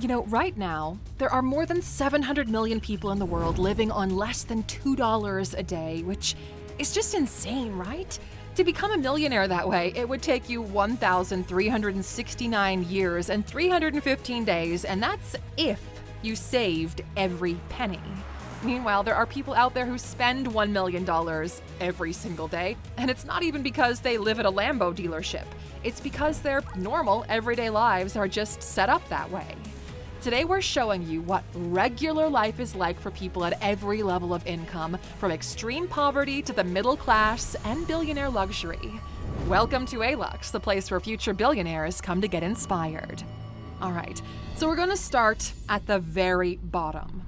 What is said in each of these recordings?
Right now, there are more than 700 million people in the world living on less than $2 a day, which is just insane, right? To become a millionaire that way, it would take you 1,369 years and 315 days, and that's if you saved every penny. Meanwhile, there are people out there who spend $1 million every single day, and it's not even because they live at a Lambo dealership. It's because their normal, everyday lives are just set up that way. Today, we're showing you what regular life is like for people at every level of income, from extreme poverty to the middle class and billionaire luxury. Welcome to Alux, the place where future billionaires come to get inspired. All right, so we're going to start at the very bottom.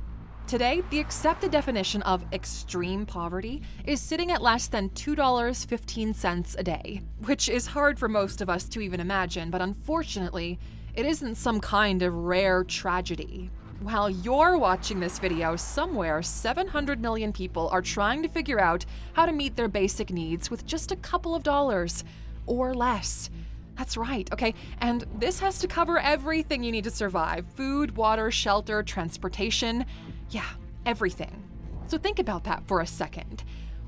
Today, the accepted definition of extreme poverty is sitting at less than $2.15 a day, which is hard for most of us to even imagine, but unfortunately, it isn't some kind of rare tragedy. While you're watching this video, somewhere 700 million people are trying to figure out how to meet their basic needs with just a couple of dollars or less. That's right, okay? And this has to cover everything you need to survive: food, water, shelter, transportation. Yeah, everything. So think about that for a second.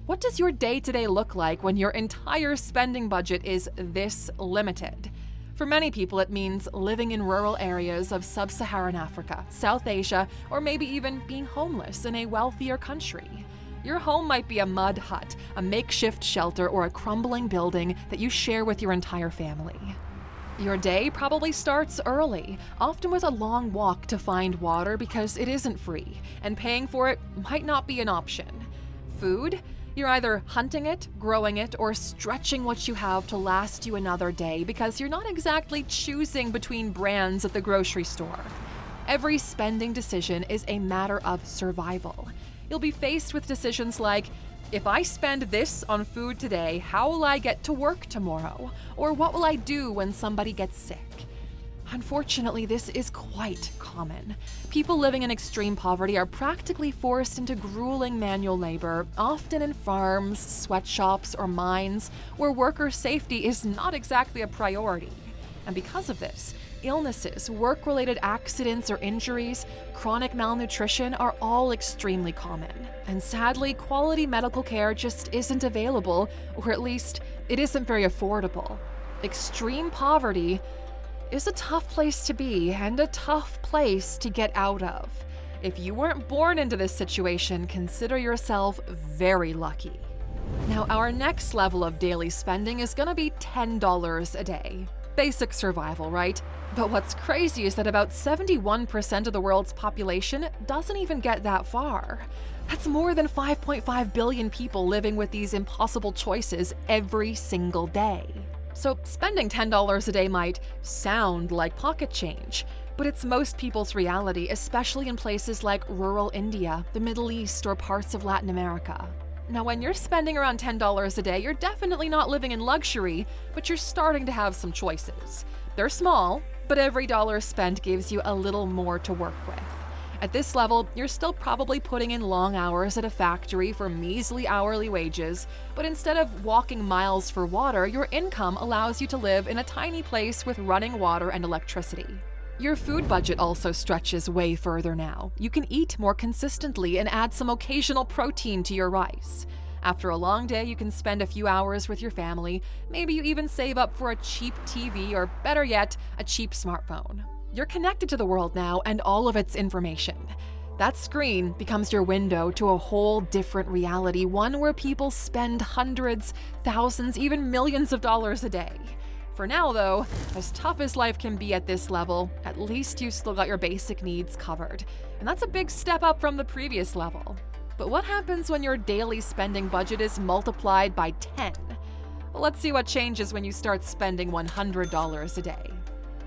What does your day-to-day look like when your entire spending budget is this limited? For many people, it means living in rural areas of sub-Saharan Africa, South Asia, or maybe even being homeless in a wealthier country. Your home might be a mud hut, a makeshift shelter, or a crumbling building that you share with your entire family. Your day probably starts early, often with a long walk to find water because it isn't free, and paying for it might not be an option. Food? You're either hunting it, growing it, or stretching what you have to last you another day because you're not exactly choosing between brands at the grocery store. Every spending decision is a matter of survival. You'll be faced with decisions like, if I spend this on food today, how will I get to work tomorrow? Or what will I do when somebody gets sick? Unfortunately, this is quite common. People living in extreme poverty are practically forced into grueling manual labor, often in farms, sweatshops, or mines, where worker safety is not exactly a priority. And because of this, illnesses, work-related accidents or injuries, chronic malnutrition are all extremely common. And sadly, quality medical care just isn't available, or at least it isn't very affordable. Extreme poverty is a tough place to be and a tough place to get out of. If you weren't born into this situation, consider yourself very lucky. Now, our next level of daily spending is gonna be $10 a day. Basic survival, right? But what's crazy is that about 71% of the world's population doesn't even get that far. That's more than 5.5 billion people living with these impossible choices every single day. So spending $10 a day might sound like pocket change, but it's most people's reality, especially in places like rural India, the Middle East, or parts of Latin America. Now, when you're spending around $10 a day, you're definitely not living in luxury, but you're starting to have some choices. They're small, but every dollar spent gives you a little more to work with. At this level, you're still probably putting in long hours at a factory for measly hourly wages, but instead of walking miles for water, your income allows you to live in a tiny place with running water and electricity. Your food budget also stretches way further now. You can eat more consistently and add some occasional protein to your rice. After a long day, you can spend a few hours with your family. Maybe you even save up for a cheap TV, or better yet, a cheap smartphone. You're connected to the world now and all of its information. That screen becomes your window to a whole different reality, one where people spend hundreds, thousands, even millions of dollars a day. For now, though, as tough as life can be at this level, at least you still got your basic needs covered. And that's a big step up from the previous level. But what happens when your daily spending budget is multiplied by 10? Well, let's see what changes when you start spending $100 a day.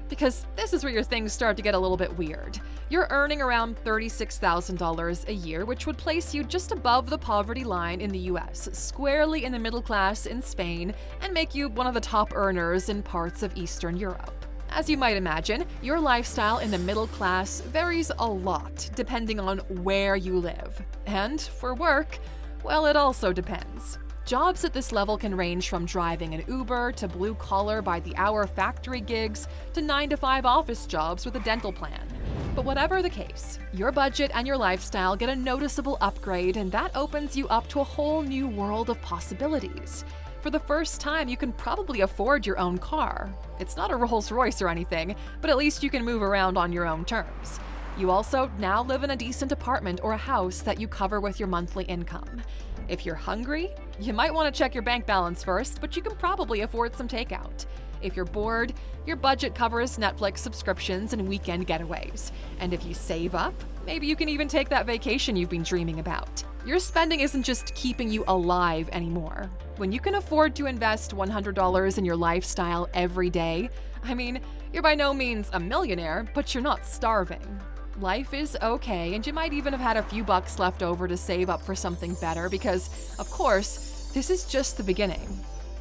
Because this is where your things start to get a little bit weird. You're earning around $36,000 a year, which would place you just above the poverty line in the US, squarely in the middle class in Spain, and make you one of the top earners in parts of Eastern Europe. As you might imagine, your lifestyle in the middle class varies a lot depending on where you live. And for work, well, it also depends. Jobs at this level can range from driving an Uber to blue-collar by-the-hour factory gigs to 9-to-5 office jobs with a dental plan. But whatever the case, your budget and your lifestyle get a noticeable upgrade, and that opens you up to a whole new world of possibilities. For the first time, you can probably afford your own car. It's not a Rolls-Royce or anything, but at least you can move around on your own terms. You also now live in a decent apartment or a house that you cover with your monthly income. If you're hungry, you might want to check your bank balance first, but you can probably afford some takeout. If you're bored, your budget covers Netflix subscriptions and weekend getaways. And if you save up, maybe you can even take that vacation you've been dreaming about. Your spending isn't just keeping you alive anymore. When you can afford to invest $100 in your lifestyle every day, I mean, you're by no means a millionaire, but you're not starving. Life is okay, and you might even have had a few bucks left over to save up for something better because, of course, this is just the beginning.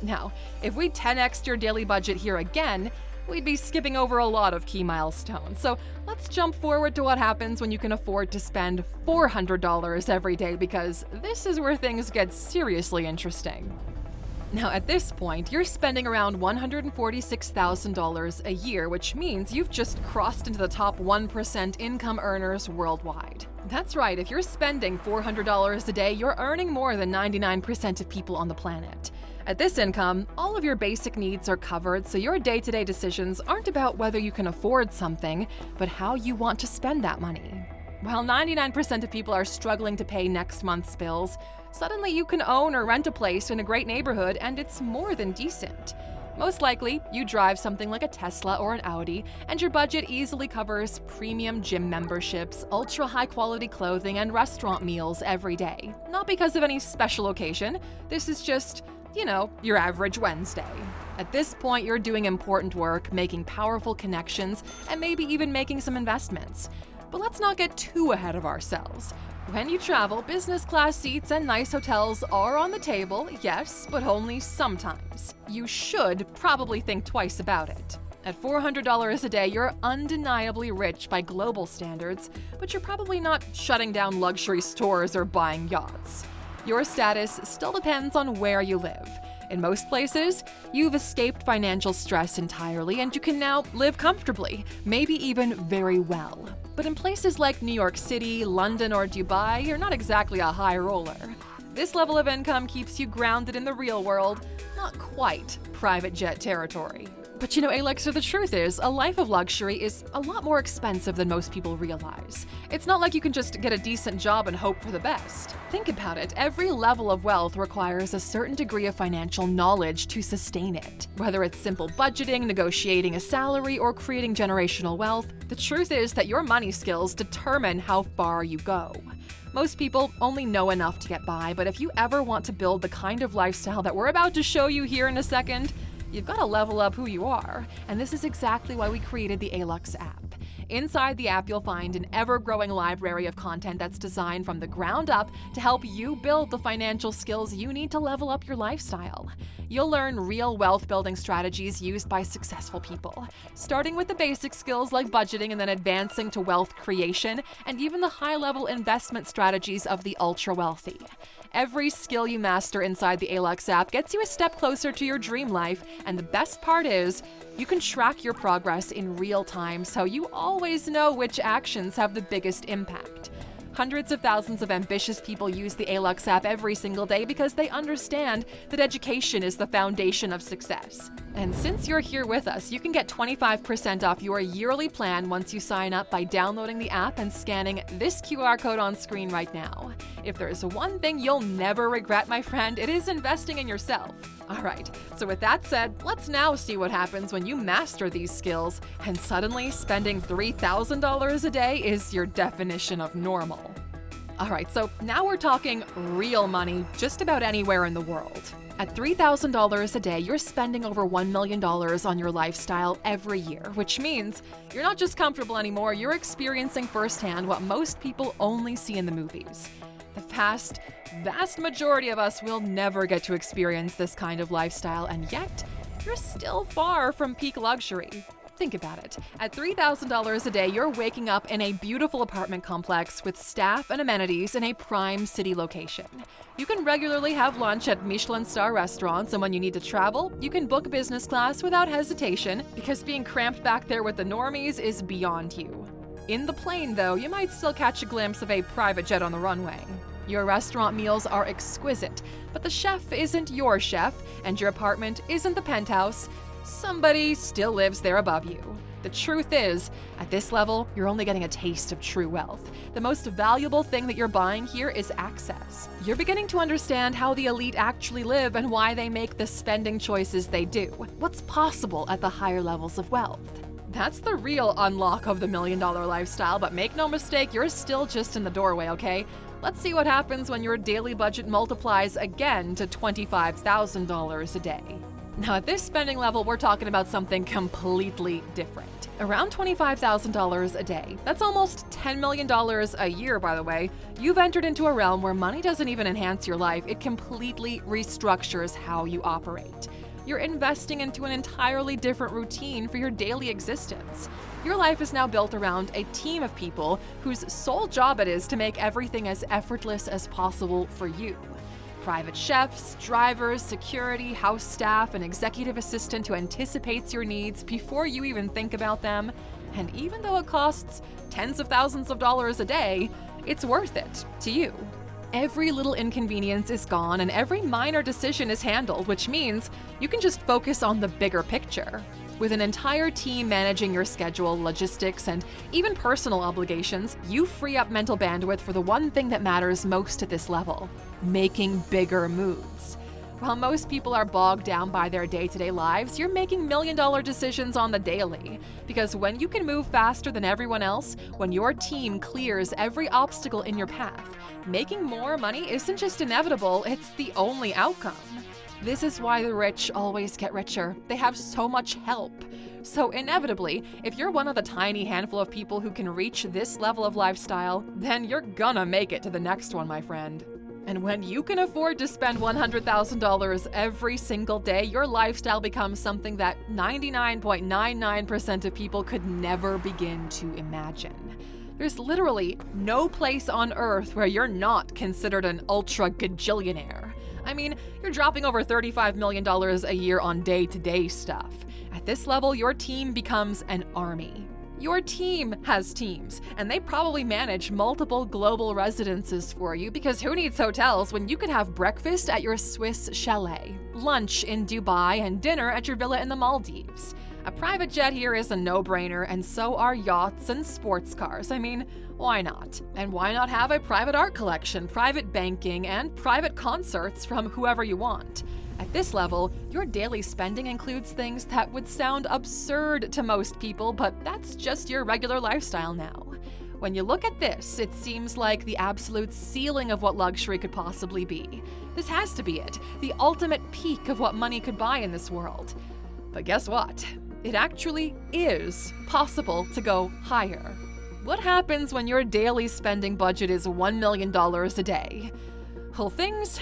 Now, if we 10x'd your daily budget here again, we'd be skipping over a lot of key milestones. So let's jump forward to what happens when you can afford to spend $400 every day, because this is where things get seriously interesting. Now, at this point, you're spending around $146,000 a year, which means you've just crossed into the top 1% income earners worldwide. That's right, if you're spending $400 a day, you're earning more than 99% of people on the planet. At this income, all of your basic needs are covered, so your day-to-day decisions aren't about whether you can afford something, but how you want to spend that money. While 99% of people are struggling to pay next month's bills, suddenly you can own or rent a place in a great neighborhood, and it's more than decent. Most likely, you drive something like a Tesla or an Audi, and your budget easily covers premium gym memberships, ultra-high-quality clothing, and restaurant meals every day. Not because of any special occasion, this is just, your average Wednesday. At this point, you're doing important work, making powerful connections, and maybe even making some investments. But let's not get too ahead of ourselves. When you travel, business class seats and nice hotels are on the table, yes, but only sometimes. You should probably think twice about it. At $400 a day, you're undeniably rich by global standards, but you're probably not shutting down luxury stores or buying yachts. Your status still depends on where you live. In most places, you've escaped financial stress entirely, and you can now live comfortably, maybe even very well. But in places like New York City, London, or Dubai, you're not exactly a high roller. This level of income keeps you grounded in the real world, not quite private jet territory. But Elixir, the truth is, a life of luxury is a lot more expensive than most people realize. It's not like you can just get a decent job and hope for the best. Think about it. Every level of wealth requires a certain degree of financial knowledge to sustain it. Whether it's simple budgeting, negotiating a salary, or creating generational wealth, the truth is that your money skills determine how far you go. Most people only know enough to get by, but if you ever want to build the kind of lifestyle that we're about to show you here in a second, you've got to level up who you are, and this is exactly why we created the Alux app. Inside the app, you'll find an ever-growing library of content that's designed from the ground up to help you build the financial skills you need to level up your lifestyle. You'll learn real wealth-building strategies used by successful people, starting with the basic skills like budgeting and then advancing to wealth creation and even the high-level investment strategies of the ultra-wealthy. Every skill you master inside the Alux app gets you a step closer to your dream life, and the best part is, you can track your progress in real time so you always know which actions have the biggest impact. Hundreds of thousands of ambitious people use the Alux app every single day because they understand that education is the foundation of success. And since you're here with us, you can get 25% off your yearly plan once you sign up by downloading the app and scanning this QR code on screen right now. If there's one thing you'll never regret, my friend, it is investing in yourself. All right, so with that said, let's now see what happens when you master these skills and suddenly spending $3,000 a day is your definition of normal. All right, so now we're talking real money just about anywhere in the world. At $3,000 a day, you're spending over $1 million on your lifestyle every year, which means you're not just comfortable anymore, you're experiencing firsthand what most people only see in the movies. The vast majority of us will never get to experience this kind of lifestyle, and yet, you're still far from peak luxury. Think about it. At $3,000 a day, you're waking up in a beautiful apartment complex with staff and amenities in a prime city location. You can regularly have lunch at Michelin star restaurants, and when you need to travel, you can book business class without hesitation because being cramped back there with the normies is beyond you. In the plane, though, you might still catch a glimpse of a private jet on the runway. Your restaurant meals are exquisite, but the chef isn't your chef, and your apartment isn't the penthouse. Somebody still lives there above you. The truth is, at this level, you're only getting a taste of true wealth. The most valuable thing that you're buying here is access. You're beginning to understand how the elite actually live and why they make the spending choices they do. What's possible at the higher levels of wealth. That's the real unlock of the $1 million lifestyle, but make no mistake, you're still just in the doorway, okay? Let's see what happens when your daily budget multiplies again to $25,000 a day. Now, at this spending level, we're talking about something completely different. Around $25,000 a day. That's almost $10 million a year, by the way. You've entered into a realm where money doesn't even enhance your life, it completely restructures how you operate. You're investing into an entirely different routine for your daily existence. Your life is now built around a team of people whose sole job it is to make everything as effortless as possible for you. Private chefs, drivers, security, house staff, an executive assistant who anticipates your needs before you even think about them. And even though it costs tens of thousands of dollars a day, it's worth it to you. Every little inconvenience is gone and every minor decision is handled, which means you can just focus on the bigger picture. With an entire team managing your schedule, logistics, and even personal obligations, you free up mental bandwidth for the one thing that matters most at this level: making bigger moves. While most people are bogged down by their day-to-day lives, you're making million-dollar decisions on the daily. Because when you can move faster than everyone else, when your team clears every obstacle in your path, making more money isn't just inevitable, it's the only outcome. This is why the rich always get richer. They have so much help. So inevitably, if you're one of the tiny handful of people who can reach this level of lifestyle, then you're gonna make it to the next one, my friend. And when you can afford to spend $100,000 every single day, your lifestyle becomes something that 99.99% of people could never begin to imagine. There's literally no place on earth where you're not considered an ultra-gajillionaire. I mean, you're dropping over $35 million a year on day-to-day stuff. At this level, your team becomes an army. Your team has teams, and they probably manage multiple global residences for you, because who needs hotels when you could have breakfast at your Swiss chalet, lunch in Dubai, and dinner at your villa in the Maldives? A private jet here is a no-brainer, and so are yachts and sports cars. I mean, why not? And why not have a private art collection, private banking, and private concerts from whoever you want? At this level, your daily spending includes things that would sound absurd to most people, but that's just your regular lifestyle now. When you look at this, it seems like the absolute ceiling of what luxury could possibly be. This has to be it, the ultimate peak of what money could buy in this world. But guess what? It actually is possible to go higher. What happens when your daily spending budget is $1 million a day? Well, things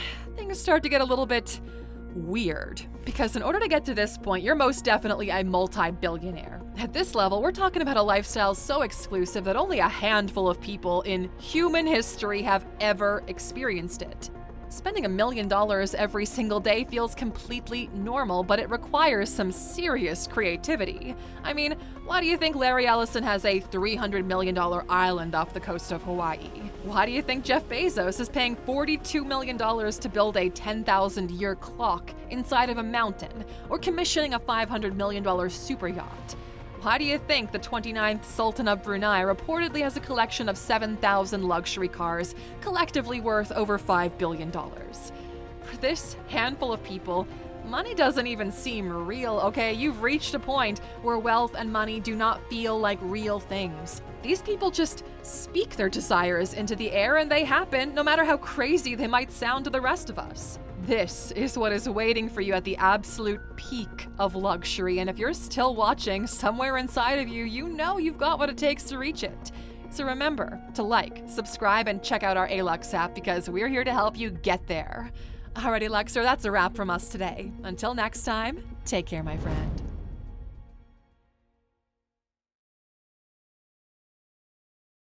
start to get a little bit weird. Because in order to get to this point, you're most definitely a multi-billionaire. At this level, we're talking about a lifestyle so exclusive that only a handful of people in human history have ever experienced it. Spending $1 million every single day feels completely normal, but it requires some serious creativity. I mean, why do you think Larry Ellison has a $300 million island off the coast of Hawaii? Why do you think Jeff Bezos is paying $42 million to build a 10,000-year clock inside of a mountain, or commissioning a $500 million super yacht? Why do you think the 29th Sultan of Brunei reportedly has a collection of 7,000 luxury cars, collectively worth over $5 billion? For this handful of people, money doesn't even seem real, okay? You've reached a point where wealth and money do not feel like real things. These people just speak their desires into the air and they happen, no matter how crazy they might sound to the rest of us. This is what is waiting for you at the absolute peak of luxury, and if you're still watching, somewhere inside of you, you know you've got what it takes to reach it. So remember to like, subscribe, and check out our Alux app, because we're here to help you get there. Alrighty, Luxer, that's a wrap from us today. Until next time, take care, my friend.